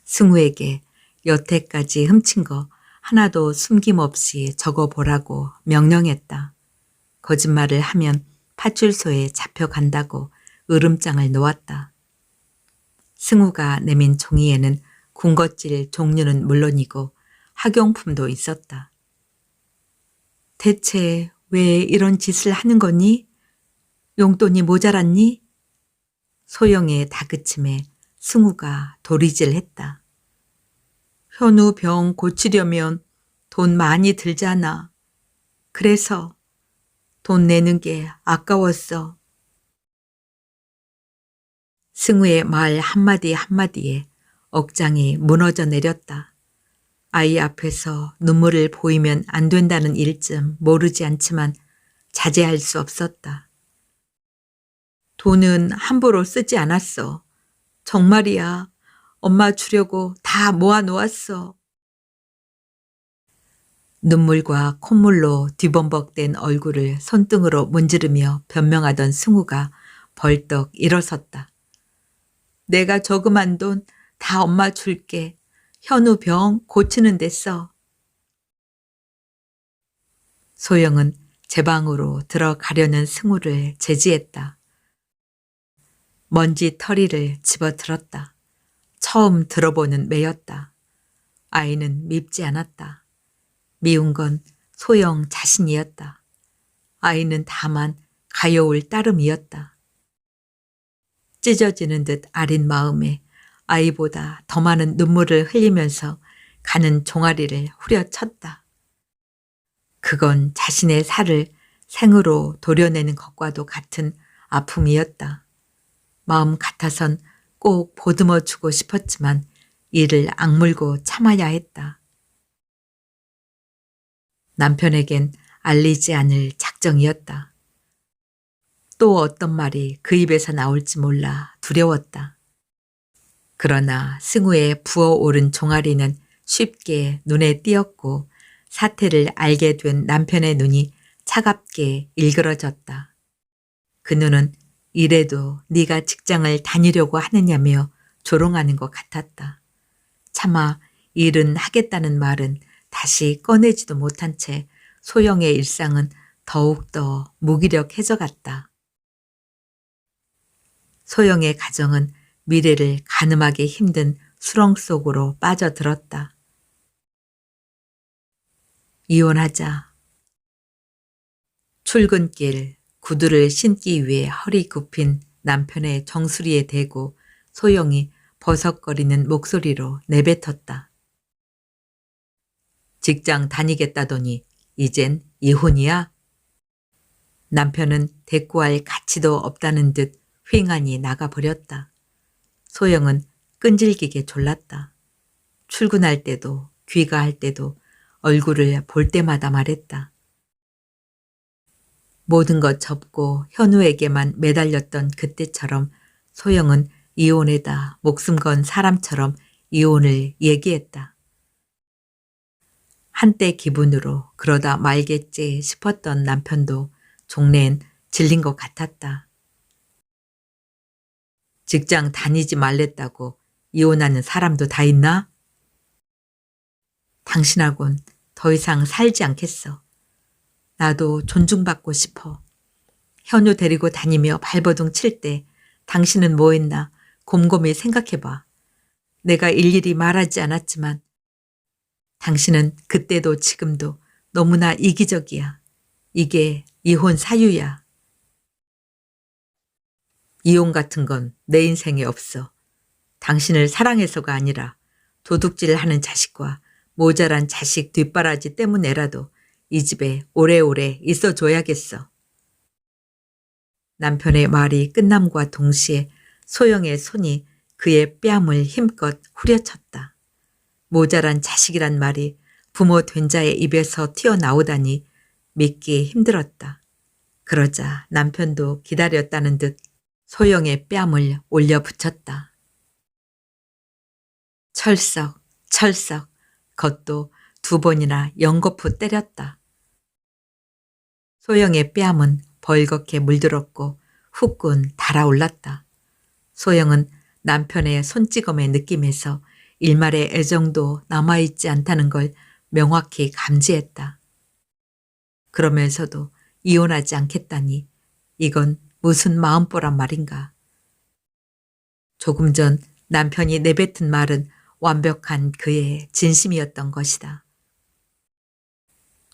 승우에게 여태까지 훔친 거 하나도 숨김없이 적어보라고 명령했다. 거짓말을 하면 파출소에 잡혀간다고 으름장을 놓았다. 승우가 내민 종이에는 군것질 종류는 물론이고 학용품도 있었다. 대체 왜 이런 짓을 하는 거니? 용돈이 모자랐니? 소영의 다그침에 승우가 도리질했다. 현우 병 고치려면 돈 많이 들잖아. 그래서 돈 내는 게 아까웠어. 승우의 말 한마디 한마디에 억장이 무너져 내렸다. 아이 앞에서 눈물을 보이면 안 된다는 일쯤 모르지 않지만 자제할 수 없었다. 돈은 함부로 쓰지 않았어. 정말이야. 엄마 주려고 다 모아놓았어. 눈물과 콧물로 뒤범벅된 얼굴을 손등으로 문지르며 변명하던 승우가 벌떡 일어섰다. 내가 저금한 돈 다 엄마 줄게. 현우 병 고치는 데 써. 소영은 제 방으로 들어가려는 승우를 제지했다. 먼지 털이를 집어들었다. 처음 들어보는 매였다. 아이는 밉지 않았다. 미운 건 소영 자신이었다. 아이는 다만 가여울 따름이었다. 찢어지는 듯 아린 마음에 아이보다 더 많은 눈물을 흘리면서 가는 종아리를 후려쳤다. 그건 자신의 살을 생으로 도려내는 것과도 같은 아픔이었다. 마음 같아선 꼭 보듬어 주고 싶었지만 이를 악물고 참아야 했다. 남편에겐 알리지 않을 작정이었다. 또 어떤 말이 그 입에서 나올지 몰라 두려웠다. 그러나 승우의 부어오른 종아리는 쉽게 눈에 띄었고 사태를 알게 된 남편의 눈이 차갑게 일그러졌다. 그 눈은 이래도 네가 직장을 다니려고 하느냐며 조롱하는 것 같았다. 차마 일은 하겠다는 말은 다시 꺼내지도 못한 채 소영의 일상은 더욱더 무기력해져 갔다. 소영의 가정은 미래를 가늠하기 힘든 수렁 속으로 빠져들었다. 이혼하자. 출근길 구두를 신기 위해 허리 굽힌 남편의 정수리에 대고 소영이 버석거리는 목소리로 내뱉었다. 직장 다니겠다더니 이젠 이혼이야? 남편은 대꾸할 가치도 없다는 듯 휑하니 나가버렸다. 소영은 끈질기게 졸랐다. 출근할 때도 귀가할 때도 얼굴을 볼 때마다 말했다. 모든 것 접고 현우에게만 매달렸던 그때처럼 소영은 이혼에다 목숨 건 사람처럼 이혼을 얘기했다. 한때 기분으로 그러다 말겠지 싶었던 남편도 종래엔 질린 것 같았다. 직장 다니지 말랬다고 이혼하는 사람도 다 있나? 당신하곤 더 이상 살지 않겠어. 나도 존중받고 싶어. 현우 데리고 다니며 발버둥 칠 때 당신은 뭐 했나 곰곰이 생각해봐. 내가 일일이 말하지 않았지만 당신은 그때도 지금도 너무나 이기적이야. 이게 이혼 사유야. 이혼 같은 건 내 인생에 없어. 당신을 사랑해서가 아니라 도둑질하는 자식과 모자란 자식 뒷바라지 때문에라도 이 집에 오래오래 있어줘야겠어. 남편의 말이 끝남과 동시에 소영의 손이 그의 뺨을 힘껏 후려쳤다. 모자란 자식이란 말이 부모 된 자의 입에서 튀어나오다니 믿기 힘들었다. 그러자 남편도 기다렸다는 듯 소영의 뺨을 올려 붙였다. 철썩, 철썩, 그것도 2번이나 연거푸 때렸다. 소영의 뺨은 벌겋게 물들었고 후끈 달아올랐다. 소영은 남편의 손찌검의 느낌에서 일말의 애정도 남아있지 않다는 걸 명확히 감지했다. 그러면서도 이혼하지 않겠다니 이건 무슨 마음보란 말인가. 조금 전 남편이 내뱉은 말은 완벽한 그의 진심이었던 것이다.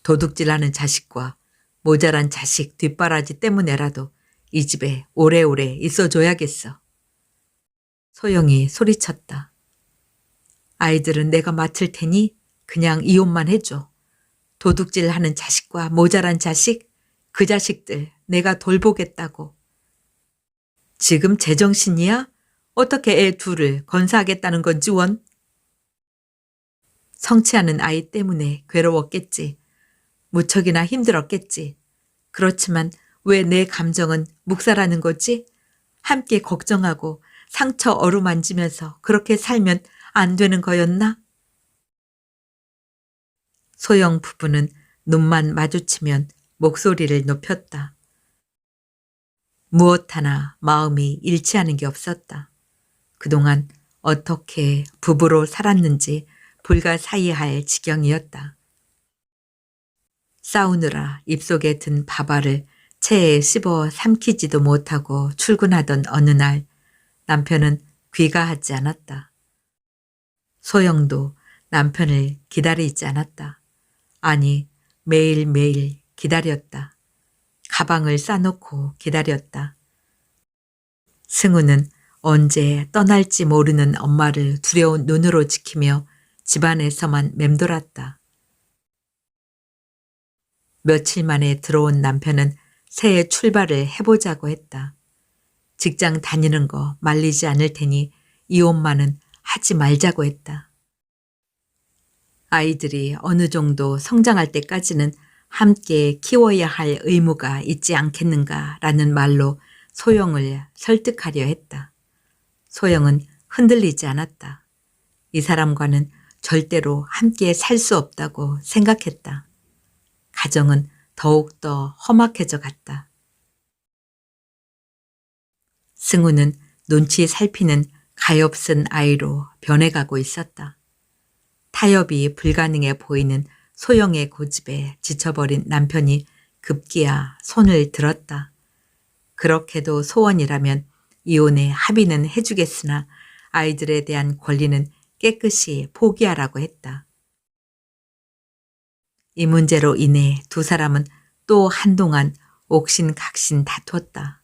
도둑질하는 자식과 모자란 자식 뒷바라지 때문에라도 이 집에 오래오래 있어줘야겠어. 소영이 소리쳤다. 아이들은 내가 맡을 테니 그냥 이혼만 해줘. 도둑질하는 자식과 모자란 자식, 그 자식들 내가 돌보겠다고. 지금 제정신이야? 어떻게 애 둘을 건사하겠다는 건지 원? 성취하는 아이 때문에 괴로웠겠지. 무척이나 힘들었겠지. 그렇지만 왜 내 감정은 묵살하는 거지? 함께 걱정하고 상처 어루만지면서 그렇게 살면 안 되는 거였나? 소영 부부는 눈만 마주치면 목소리를 높였다. 무엇 하나 마음이 일치하는 게 없었다. 그동안 어떻게 부부로 살았는지 불가사의할 지경이었다. 싸우느라 입속에 든 밥알을 체에 씹어 삼키지도 못하고 출근하던 어느 날 남편은 귀가하지 않았다. 소영도 남편을 기다리지 않았다. 아니, 매일매일 기다렸다. 가방을 싸놓고 기다렸다. 승우는 언제 떠날지 모르는 엄마를 두려운 눈으로 지키며 집안에서만 맴돌았다. 며칠 만에 들어온 남편은 새해 출발을 해보자고 했다. 직장 다니는 거 말리지 않을 테니 이혼만은 하지 말자고 했다. 아이들이 어느 정도 성장할 때까지는 함께 키워야 할 의무가 있지 않겠는가라는 말로 소영을 설득하려 했다. 소영은 흔들리지 않았다. 이 사람과는 절대로 함께 살 수 없다고 생각했다. 가정은 더욱더 험악해져 갔다. 승우는 눈치 살피는 가엾은 아이로 변해가고 있었다. 타협이 불가능해 보이는 소영의 고집에 지쳐버린 남편이 급기야 손을 들었다. 그렇게도 소원이라면 이혼에 합의는 해주겠으나 아이들에 대한 권리는 깨끗이 포기하라고 했다. 이 문제로 인해 두 사람은 또 한동안 옥신각신 다퉜다.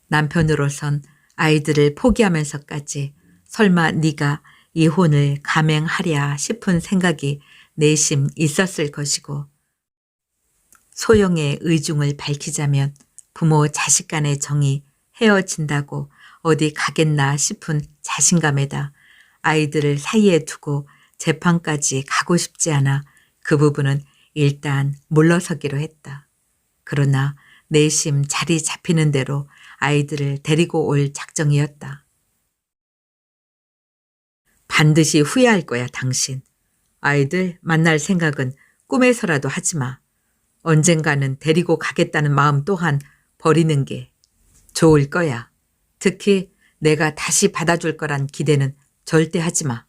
남편으로선 아이들을 포기하면서까지 설마 네가 이혼을 감행하랴 싶은 생각이 내심 있었을 것이고, 소영의 의중을 밝히자면 부모 자식 간의 정이 헤어진다고 어디 가겠나 싶은 자신감에다 아이들을 사이에 두고 재판까지 가고 싶지 않아 그 부분은 일단 물러서기로 했다. 그러나 내심 자리 잡히는 대로 아이들을 데리고 올 작정이었다. 반드시 후회할 거야, 당신. 아이들 만날 생각은 꿈에서라도 하지 마. 언젠가는 데리고 가겠다는 마음 또한 버리는 게 좋을 거야. 특히 내가 다시 받아줄 거란 기대는 절대 하지 마.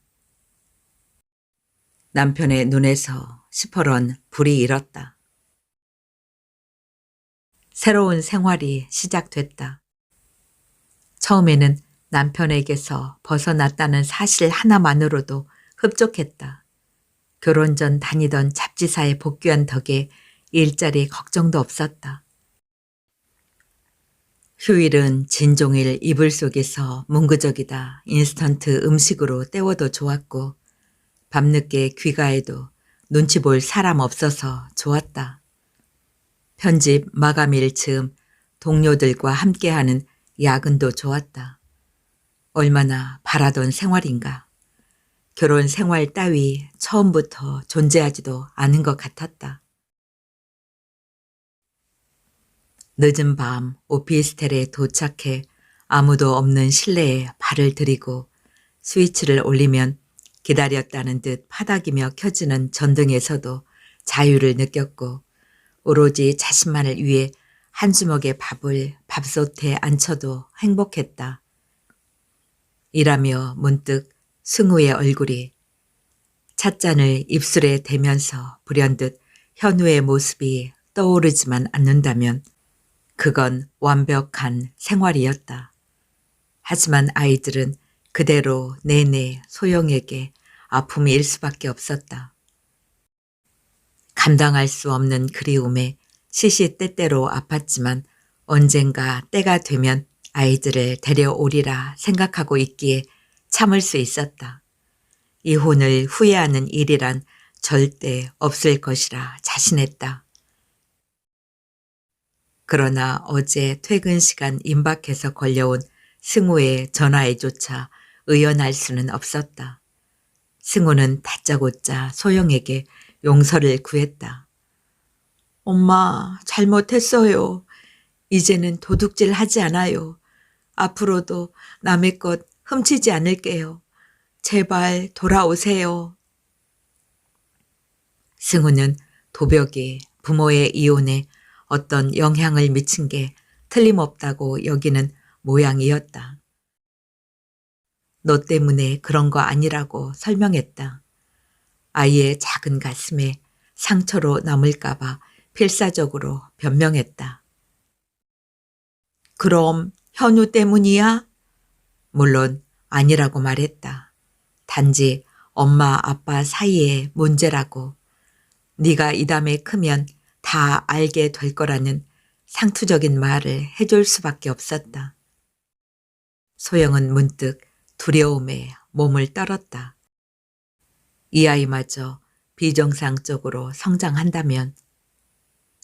남편의 눈에서 시퍼런 불이 일었다. 새로운 생활이 시작됐다. 처음에는 남편에게서 벗어났다는 사실 하나만으로도 흡족했다. 결혼 전 다니던 잡지사에 복귀한 덕에 일자리 걱정도 없었다. 휴일은 진종일 이불 속에서 뭉그적이다 인스턴트 음식으로 때워도 좋았고 밤늦게 귀가해도 눈치 볼 사람 없어서 좋았다. 편집 마감일 즈음 동료들과 함께하는 야근도 좋았다. 얼마나 바라던 생활인가. 결혼 생활 따위 처음부터 존재하지도 않은 것 같았다. 늦은 밤 오피스텔에 도착해 아무도 없는 실내에 발을 들이고 스위치를 올리면 기다렸다는 듯 파닥이며 켜지는 전등에서도 자유를 느꼈고 오로지 자신만을 위해 한 주먹의 밥을 밥솥에 앉혀도 행복했다. 이라며 문득 승우의 얼굴이 찻잔을 입술에 대면서 불현듯 현우의 모습이 떠오르지만 않는다면 그건 완벽한 생활이었다. 하지만 아이들은 그대로 내내 소영에게 아픔일 수밖에 없었다. 감당할 수 없는 그리움에 시시때때로 아팠지만 언젠가 때가 되면 아이들을 데려오리라 생각하고 있기에 참을 수 있었다. 이혼을 후회하는 일이란 절대 없을 것이라 자신했다. 그러나 어제 퇴근 시간 임박해서 걸려온 승우의 전화에조차 의연할 수는 없었다. 승우는 다짜고짜 소영에게 용서를 구했다. 엄마, 잘못했어요. 이제는 도둑질 하지 않아요. 앞으로도 남의 것 훔치지 않을게요. 제발 돌아오세요. 승우는 도벽이 부모의 이혼에 어떤 영향을 미친 게 틀림없다고 여기는 모양이었다. 너 때문에 그런 거 아니라고 설명했다. 아이의 작은 가슴에 상처로 남을까 봐 필사적으로 변명했다. 그럼 현우 때문이야? 물론 아니라고 말했다. 단지 엄마 아빠 사이의 문제라고. 네가 이 다음에 크면 다 알게 될 거라는 상투적인 말을 해줄 수밖에 없었다. 소영은 문득 두려움에 몸을 떨었다. 이 아이마저 비정상적으로 성장한다면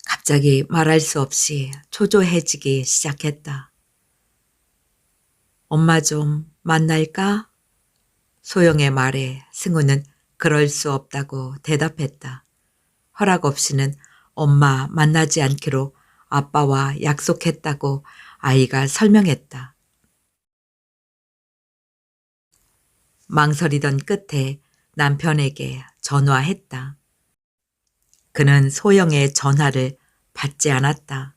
갑자기 말할 수 없이 초조해지기 시작했다. 엄마 좀 만날까? 소영의 말에 승우는 그럴 수 없다고 대답했다. 허락 없이는 엄마 만나지 않기로 아빠와 약속했다고 아이가 설명했다. 망설이던 끝에 남편에게 전화했다. 그는 소영의 전화를 받지 않았다.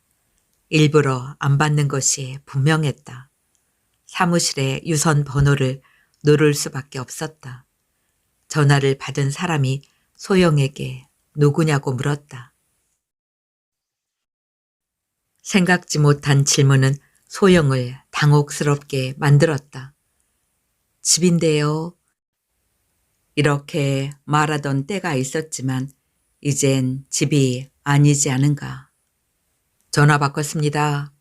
일부러 안 받는 것이 분명했다. 사무실의 유선 번호를 누를 수밖에 없었다. 전화를 받은 사람이 소영에게 누구냐고 물었다. 생각지 못한 질문은 소영을 당혹스럽게 만들었다. 집인데요. 이렇게 말하던 때가 있었지만 이젠 집이 아니지 않은가. 전화 바꿨습니다.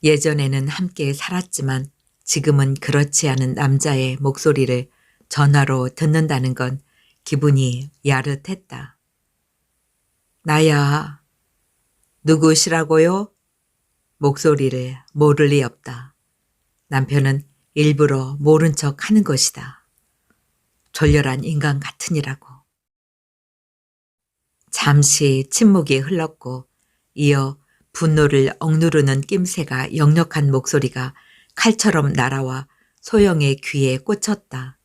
예전에는 함께 살았지만 지금은 그렇지 않은 남자의 목소리를 전화로 듣는다는 건 기분이 야릇했다. 나야. 누구시라고요? 목소리를 모를 리 없다. 남편은 일부러 모른 척 하는 것이다. 졸렬한 인간 같으니라고. 잠시 침묵이 흘렀고 이어 분노를 억누르는 낌새가 역력한 목소리가 칼처럼 날아와 소영의 귀에 꽂혔다.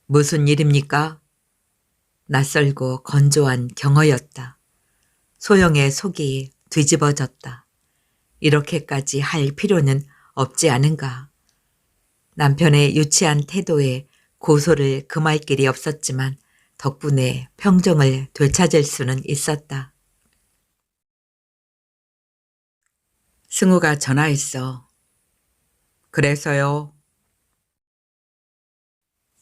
무슨 일입니까? 낯설고 건조한 경어였다. 소영의 속이 뒤집어졌다. 이렇게까지 할 필요는 없지 않은가. 남편의 유치한 태도에 고소를 금할 길이 없었지만 덕분에 평정을 되찾을 수는 있었다. 승우가 전화했어. 그래서요.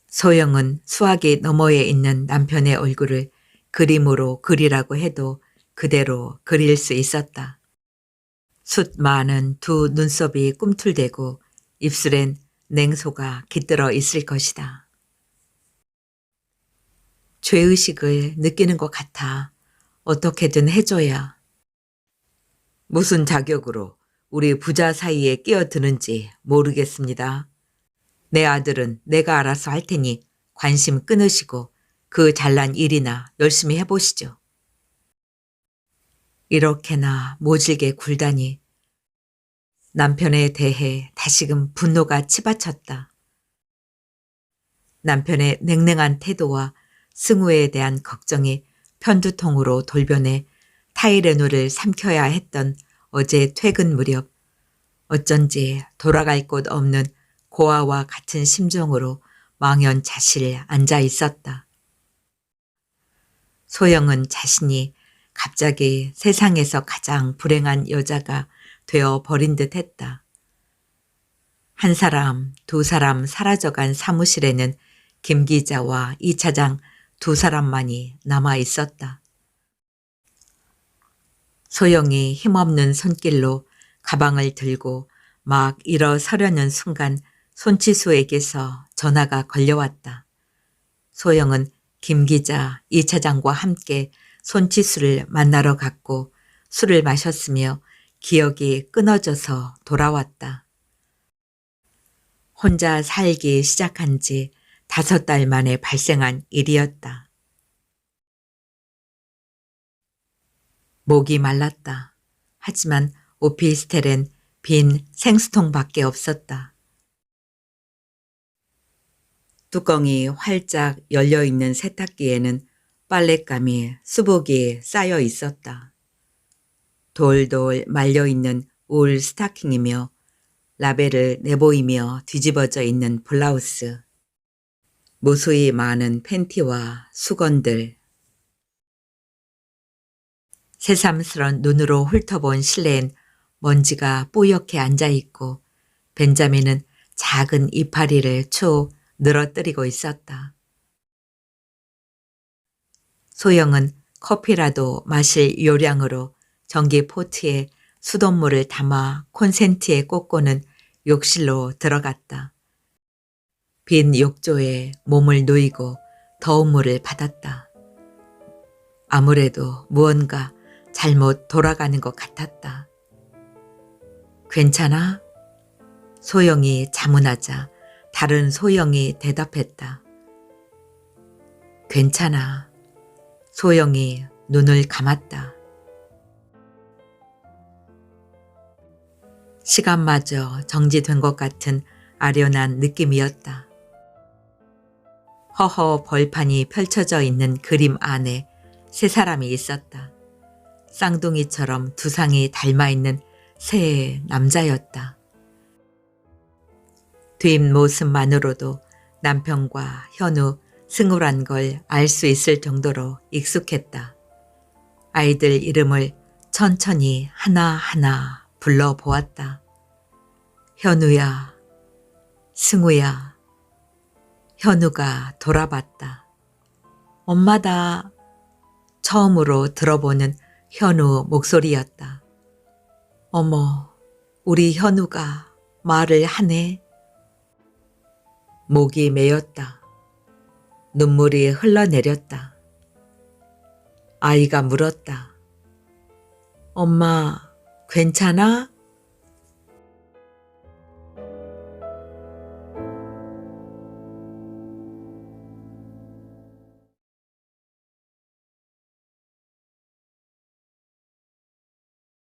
소영은 수화기 너머에 있는 남편의 얼굴을 그림으로 그리라고 해도 그대로 그릴 수 있었다. 숱 많은 두 눈썹이 꿈틀대고 입술엔 냉소가 깃들어 있을 것이다. 죄의식을 느끼는 것 같아. 어떻게든 해줘야. 무슨 자격으로 우리 부자 사이에 끼어드는지 모르겠습니다. 내 아들은 내가 알아서 할 테니 관심 끊으시고 그 잘난 일이나 열심히 해보시죠. 이렇게나 모질게 굴다니. 남편에 대해 다시금 분노가 치받쳤다. 남편의 냉랭한 태도와 승우에 대한 걱정이 편두통으로 돌변해 타이레놀을 삼켜야 했던 어제 퇴근 무렵 어쩐지 돌아갈 곳 없는 고아와 같은 심정으로 망연자실 앉아 있었다. 소영은 자신이 갑자기 세상에서 가장 불행한 여자가 되어 버린 듯 했다. 한 사람, 두 사람 사라져간 사무실에는 김 기자와 이 차장 두 사람만이 남아 있었다. 소영이 힘없는 손길로 가방을 들고 막 일어서려는 순간 손치수에게서 전화가 걸려왔다. 소영은 김 기자, 이 차장과 함께 손치수를 만나러 갔고 술을 마셨으며 기억이 끊어져서 돌아왔다. 혼자 살기 시작한 지 5달 만에 발생한 일이었다. 목이 말랐다. 하지만 오피스텔엔 빈 생수통밖에 없었다. 뚜껑이 활짝 열려있는 세탁기에는 빨랫감이 수북이 쌓여 있었다. 돌돌 말려있는 울 스타킹이며 라벨을 내보이며 뒤집어져 있는 블라우스, 무수히 많은 팬티와 수건들. 새삼스런 눈으로 훑어본 실내엔 먼지가 뽀얗게 앉아있고 벤자민은 작은 이파리를 쭉 늘어뜨리고 있었다. 소영은 커피라도 마실 요량으로 전기 포트에 수돗물을 담아 콘센트에 꽂고는 욕실로 들어갔다. 빈 욕조에 몸을 누이고 더운 물을 받았다. 아무래도 무언가 잘못 돌아가는 것 같았다. 괜찮아? 소영이 자문하자 다른 소영이 대답했다. 괜찮아. 소영이 눈을 감았다. 시간마저 정지된 것 같은 아련한 느낌이었다. 허허 벌판이 펼쳐져 있는 그림 안에 세 사람이 있었다. 쌍둥이처럼 두상이 닮아있는 새 남자였다. 뒷모습만으로도 남편과 현우, 승우란 걸 알 수 있을 정도로 익숙했다. 아이들 이름을 천천히 하나하나 불러보았다. 현우야, 승우야. 현우가 돌아봤다. 엄마다. 처음으로 들어보는 현우 목소리였다. 어머, 우리 현우가 말을 하네. 목이 메였다. 눈물이 흘러내렸다. 아이가 물었다. 엄마, 괜찮아?